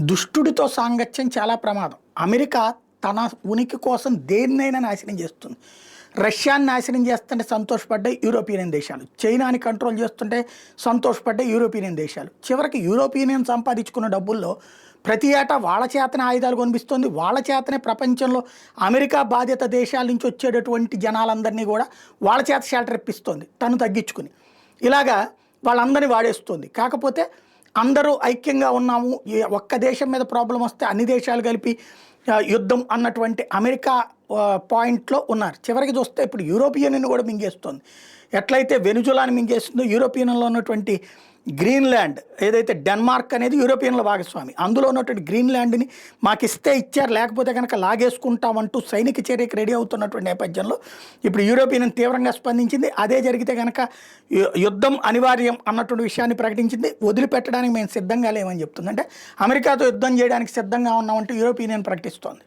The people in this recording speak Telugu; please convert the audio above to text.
దుష్టుడితో సాంగత్యం చాలా ప్రమాదం. అమెరికా తన ఉనికి కోసం దేన్నైనా నాశనం చేస్తుంది. రష్యాని నాశనం చేస్తుంటే సంతోషపడ్డాయి యూరోపియన్ దేశాలు, చైనాని కంట్రోల్ చేస్తుంటే సంతోషపడ్డాయి యూరోపియన్ దేశాలు. చివరికి యూరోపియన్ సంపాదించుకున్న డబ్బుల్లో ప్రతి ఏటా వాళ్ళ చేతనే ఆయుధాలు కొనిపిస్తుంది, వాళ్ళ చేతనే ప్రపంచంలో అమెరికా బాధిత దేశాల నుంచి వచ్చేటటువంటి జనాలందరినీ కూడా వాళ్ళ చేత షెల్టర్ ఇప్పిస్తుంది తను తగ్గించుకుని. ఇలాగా వాళ్ళందరినీ వాడేస్తుంది. కాకపోతే అందరూ ఐక్యంగా ఉన్నాము, ఒక్క దేశం మీద ప్రాబ్లం వస్తే అన్ని దేశాలు కలిపి యుద్ధం అన్నటువంటి అమెరికా పాయింట్లో ఉన్నారు. చివరికి చూస్తే ఇప్పుడు యూరోపియన్ కూడా మింగేస్తుంది. ఎట్లయితే వెనుజులాని మింగేస్తుందో యూరోపియన్లో ఉన్నటువంటి గ్రీన్లాండ్, ఏదైతే డెన్మార్క్ అనేది యూరోపియన్ల భాగస్వామి, అందులో ఉన్నటువంటి గ్రీన్లాండ్ని మాకు ఇస్తే ఇచ్చారు, లేకపోతే కనుక లాగేసుకుంటామంటూ సైనిక చర్యకి రెడీ అవుతున్నటువంటి నేపథ్యంలో ఇప్పుడు యూరోపియన్ తీవ్రంగా స్పందించింది. అదే జరిగితే కనుక యుద్ధం అనివార్యం అన్నటువంటి విషయాన్ని ప్రకటించింది. వదిలిపెట్టడానికి మేము సిద్ధంగా లేమని చెప్తుంది. అంటే అమెరికాతో యుద్ధం చేయడానికి సిద్ధంగా ఉన్నామంటూ యూరోపియన్ ప్రకటిస్తోంది.